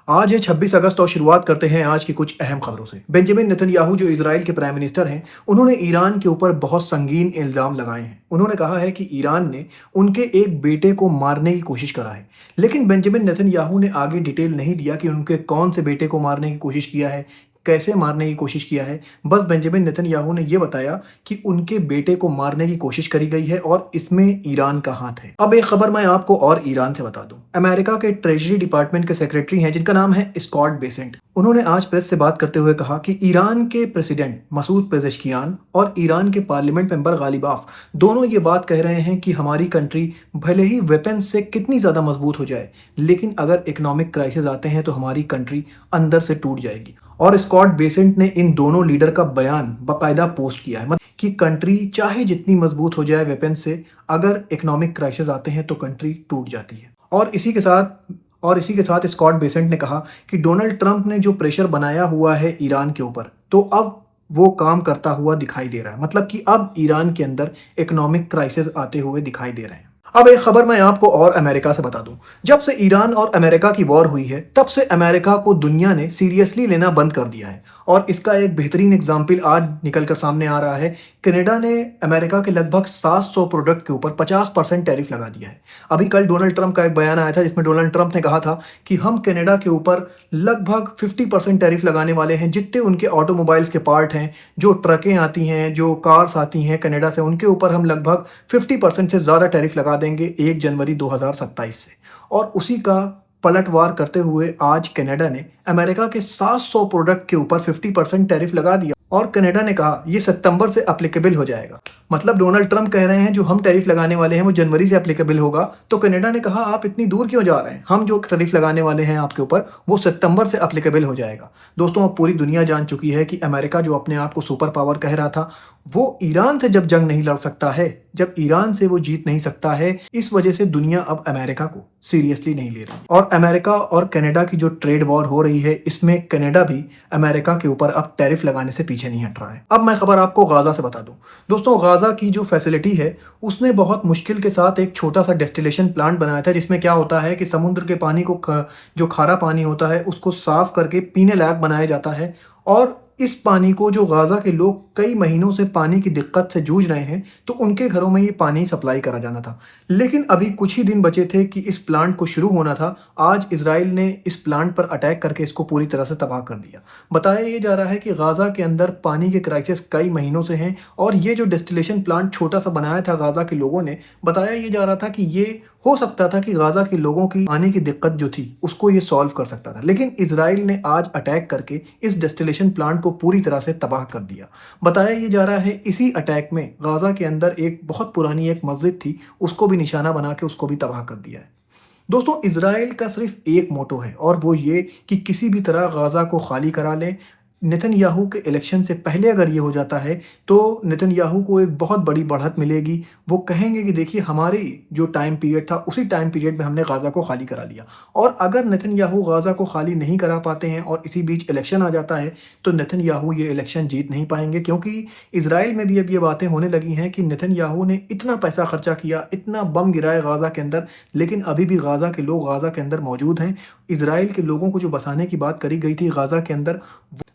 आज है 26 अगस्त और शुरुआत करते हैं आज की कुछ अहम खबरों से। बेंजामिन नेतन्याहू जो इजराइल के प्राइम मिनिस्टर हैं, उन्होंने ईरान के ऊपर बहुत संगीन इल्ज़ाम लगाए हैं। उन्होंने कहा है कि ईरान ने उनके एक बेटे को मारने की कोशिश करा है। लेकिन बेंजामिन नेतन्याहू ने आगे डिटेल नहीं दिया कि उनके कौन से बेटे को मारने की कोशिश किया है, कैसे मारने की कोशिश किया है। बस बेंजामिन नेतन्याहू ने यह बताया कि उनके बेटे को मारने की कोशिश करी गई है और इसमें ईरान का हाथ है। अब एक खबर मैं आपको और ईरान से बता दूं। अमेरिका के ट्रेजरी डिपार्टमेंट के सेक्रेटरी हैं जिनका नाम है स्कॉट बेसेंट। उन्होंने आज प्रेस से बात करते हुए कहा कि ईरान के प्रेसिडेंट मसूद पेजेश्कियान और ईरान के पार्लियामेंट मेंबर गालिबाफ दोनों ये बात कह रहे हैं कि हमारी कंट्री भले ही वेपन से कितनी ज़्यादा मजबूत हो जाए, लेकिन अगर इकोनॉमिक क्राइसिस आते हैं तो हमारी कंट्री अंदर से टूट जाएगी। और स्कॉट बेसेंट ने इन दोनों लीडर का बयान बाकायदा पोस्ट किया है, मतलब कि कंट्री चाहे जितनी मजबूत हो जाए वेपन से, अगर इकोनॉमिक क्राइसिस आते हैं तो कंट्री टूट जाती है। और इसी के साथ स्कॉट बेसेंट ने कहा कि डोनाल्ड ट्रंप ने जो प्रेशर बनाया हुआ है ईरान के ऊपर, तो अब वो काम करता हुआ दिखाई दे रहा है। मतलब कि अब ईरान के अंदर इकोनॉमिक क्राइसिस आते हुए दिखाई दे रहे हैं। अब एक खबर मैं आपको और अमेरिका से बता दूं। जब से ईरान और अमेरिका की वॉर हुई है, तब से अमेरिका को दुनिया ने सीरियसली लेना बंद कर दिया है। और इसका एक बेहतरीन एग्जाम्पल आज निकल कर सामने आ रहा है। कनाडा ने अमेरिका के लगभग 700 प्रोडक्ट के ऊपर 50% टैरिफ लगा दिया है। अभी कल डोनाल्ड ट्रंप का एक बयान आया था जिसमें डोनाल्ड ट्रंप ने कहा था कि हम कनाडा के ऊपर लगभग 50% टैरिफ लगाने वाले हैं। जितने उनके ऑटोमोबाइल्स के पार्ट हैं, जो ट्रकें आती हैं, जो कार्स आती हैं कनाडा से, उनके ऊपर हम लगभग 50% से ज़्यादा टैरिफ लगा देंगे 1 जनवरी 2027 से। और उसी का पलटवार करते हुए आज कनाडा ने अमेरिका के 700 प्रोडक्ट के ऊपर 50% टैरिफ लगा दिया। और कनाडा ने कहा ये सितंबर से एप्लीकेबल हो जाएगा। मतलब डोनाल्ड ट्रंप कह रहे हैं जो हम टैरिफ लगाने वाले हैं वो जनवरी से एप्लीकेबल होगा, तो कनाडा ने कहा आप इतनी दूर क्यों जा रहे हैं, हम जो टैरिफ लगाने वाले हैं आपके ऊपर वो सितंबर से एप्लीकेबल हो जाएगा। दोस्तों, अब पूरी दुनिया जान चुकी है कि अमेरिका जो अपने आप को सुपर पावर कह रहा था, वो ईरान से जब जंग नहीं लड़ सकता है, जब ईरान से वो जीत नहीं सकता है, इस वजह से दुनिया अब अमेरिका को सीरियसली नहीं ले रही। और अमेरिका और कनाडा की जो ट्रेड वॉर हो रही है, इसमें कनाडा भी अमेरिका के ऊपर अब टैरिफ लगाने से पीछे नहीं हट रहा है। अब मैं खबर आपको गाजा से बता दूं। दोस्तों, गाजा की जो फैसिलिटी है उसने बहुत मुश्किल के साथ एक छोटा सा डिस्टिलेशन प्लांट बनाया था, जिसमें क्या होता है कि समुद्र के पानी को जो खारा पानी होता है उसको साफ करके पीने लायक बनाया जाता है। और इस पानी को जो गाजा के लोग कई महीनों से पानी की दिक्कत से जूझ रहे हैं, तो उनके घरों में ये पानी सप्लाई करा जाना था। लेकिन अभी कुछ ही दिन बचे थे कि इस प्लांट को शुरू होना था। आज इजराइल ने इस प्लांट पर अटैक करके इसको पूरी तरह से तबाह कर दिया। बताया ये जा रहा है कि गाजा के अंदर पानी के क्राइसिस कई महीनों से हैं, और ये जो डिस्टिलेशन प्लांट छोटा सा बनाया था गाजा के लोगों ने, बताया ये जा रहा था कि ये हो सकता था कि गाजा के लोगों की पानी की दिक्कत जो थी उसको ये सॉल्व कर सकता था। लेकिन इजराइल ने आज अटैक करके इस डिस्टिलेशन प्लांट को पूरी तरह से तबाह कर दिया। बताया ये जा रहा है इसी अटैक में गाजा के अंदर एक बहुत पुरानी एक मस्जिद थी, उसको भी निशाना बना के उसको भी तबाह कर दिया है। दोस्तों, इजराइल का सिर्फ एक मोटो है और वो ये कि किसी भी तरह गाजा को खाली करा लें। नेतन्याहू के इलेक्शन से पहले अगर ये हो जाता है तो नेतन्याहू को एक बहुत बड़ी बढ़त मिलेगी। वो कहेंगे कि देखिए हमारी जो टाइम पीरियड था उसी टाइम पीरियड में हमने गाज़ा को खाली करा लिया। और अगर नेतन्याहू गाज़ा को खाली नहीं करा पाते हैं और इसी बीच इलेक्शन आ जाता है तो नेतन्याहू ये इलेक्शन जीत नहीं पाएंगे, क्योंकि इजराइल में भी अब ये बातें होने लगी हैं कि नेतन्याहू ने इतना पैसा खर्चा किया, इतना बम गिराया गाज़ा के अंदर, लेकिन अभी भी गाज़ा के लोग गाज़ा के अंदर मौजूद हैं। इजराइल के लोगों को जो बसाने की बात करी गई थी गाज़ा के अंदर,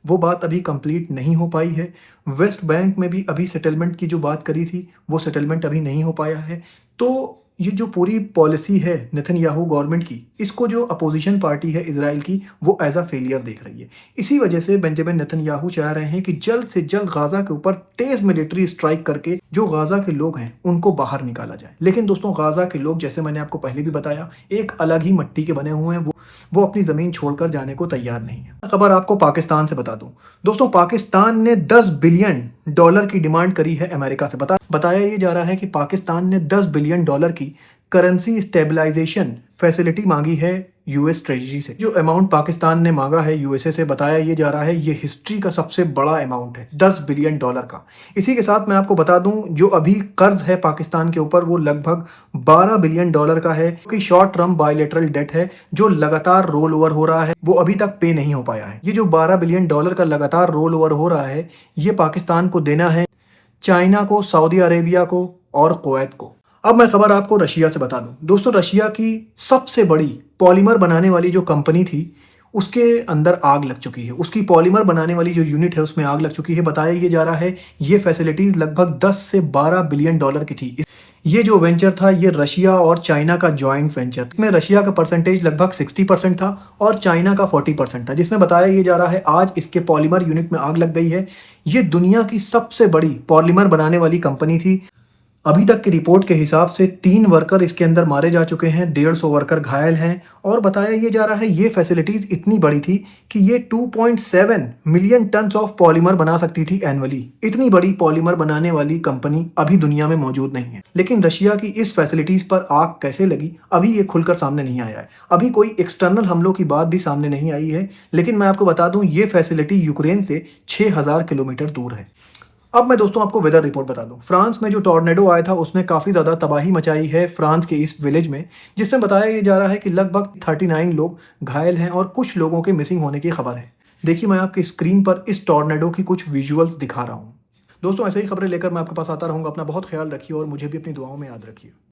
वो बात अभी कंप्लीट नहीं हो पाई है। वेस्ट बैंक में भी अभी सेटलमेंट की जो बात करी थी वो सेटलमेंट अभी नहीं हो पाया है। तो ये जो पूरी पॉलिसी है नेतन्याहू गवर्नमेंट की, इसको जो अपोजिशन पार्टी है इजराइल की वो एज अ फेलियर देख रही है। इसी वजह से बेंजामिन नेतन्याहू चाह रहे हैं कि जल्द से जल्द गाज़ा के ऊपर तेज़ मिलिट्री स्ट्राइक करके जो गाज़ा के लोग हैं उनको बाहर निकाला जाए। लेकिन दोस्तों, गाज़ा के लोग, जैसे मैंने आपको पहले भी बताया, एक अलग ही मिट्टी के बने हुए हैं। वो अपनी ज़मीन छोड़कर जाने को तैयार नहीं है। खबर आपको पाकिस्तान से बता दूं। दोस्तों, पाकिस्तान ने $10 बिलियन की डिमांड करी है अमेरिका से। बताया ये जा रहा है कि पाकिस्तान ने $10 बिलियन की करेंसी स्टेबलाइजेशन फैसिलिटी मांगी है यूएस ट्रेजरी से। जो अमाउंट पाकिस्तान ने मांगा है यूएसए से, बताया ये जा रहा है ये हिस्ट्री का सबसे बड़ा अमाउंट है, $10 बिलियन का। इसी के साथ मैं आपको बता दूं जो अभी कर्ज है पाकिस्तान के ऊपर वो लगभग $12 बिलियन का है, कि शॉर्ट टर्म बायलैटरल डेट है जो लगातार रोल ओवर हो रहा है, वो अभी तक पे नहीं हो पाया है। ये जो $12 बिलियन का लगातार रोल ओवर हो रहा है, ये पाकिस्तान को देना है चाइना को, सऊदी अरेबिया को और कुवैत को। अब मैं खबर आपको रशिया से बता दूं। दोस्तों, रशिया की सबसे बड़ी पॉलीमर बनाने वाली जो कंपनी थी उसके अंदर आग लग चुकी है। उसकी पॉलीमर बनाने वाली जो यूनिट है उसमें आग लग चुकी है। बताया ये जा रहा है ये फैसिलिटीज़ लगभग 10 से 12 बिलियन डॉलर की थी। ये जो वेंचर था ये रशिया और चाइना का जॉइंट वेंचर, इसमें रशिया का परसेंटेज लगभग 60% था और चाइना का 40% था, जिसमें बताया ये जा रहा है आज इसके पॉलीमर यूनिट में आग लग गई है। ये दुनिया की सबसे बड़ी पॉलीमर बनाने वाली कंपनी थी। अभी तक की रिपोर्ट के हिसाब से 3 वर्कर इसके अंदर मारे जा चुके हैं, 150 वर्कर घायल हैं और बताया ये जा रहा है ये फैसिलिटीज़ इतनी बड़ी थी कि ये 2.7 मिलियन टन्स ऑफ पॉलीमर बना सकती थी एनुअली। इतनी बड़ी पॉलीमर बनाने वाली कंपनी अभी दुनिया में मौजूद नहीं है। लेकिन रशिया की इस फैसिलिटीज़ पर आग कैसे लगी अभी ये खुलकर सामने नहीं आया है। अभी कोई एक्सटर्नल हमलों की बात भी सामने नहीं आई है। लेकिन मैं आपको बता दूं ये फैसिलिटी यूक्रेन से 6000 किलोमीटर दूर है। अब मैं दोस्तों आपको वेदर रिपोर्ट बता दूं। फ्रांस में जो टॉर्नेडो आया था उसने काफ़ी ज़्यादा तबाही मचाई है फ्रांस के इस विलेज में, जिसमें बताया ये जा रहा है कि लगभग 39 लोग घायल हैं और कुछ लोगों के मिसिंग होने की खबर है। देखिए मैं आपकी स्क्रीन पर इस टॉर्नेडो की कुछ विजुअल्स दिखा रहा हूँ। दोस्तों ऐसे ही खबरें लेकर मैं आपके पास आता रहूँगा। अपना बहुत ख्याल रखिए और मुझे भी अपनी दुआओं में याद रखिए।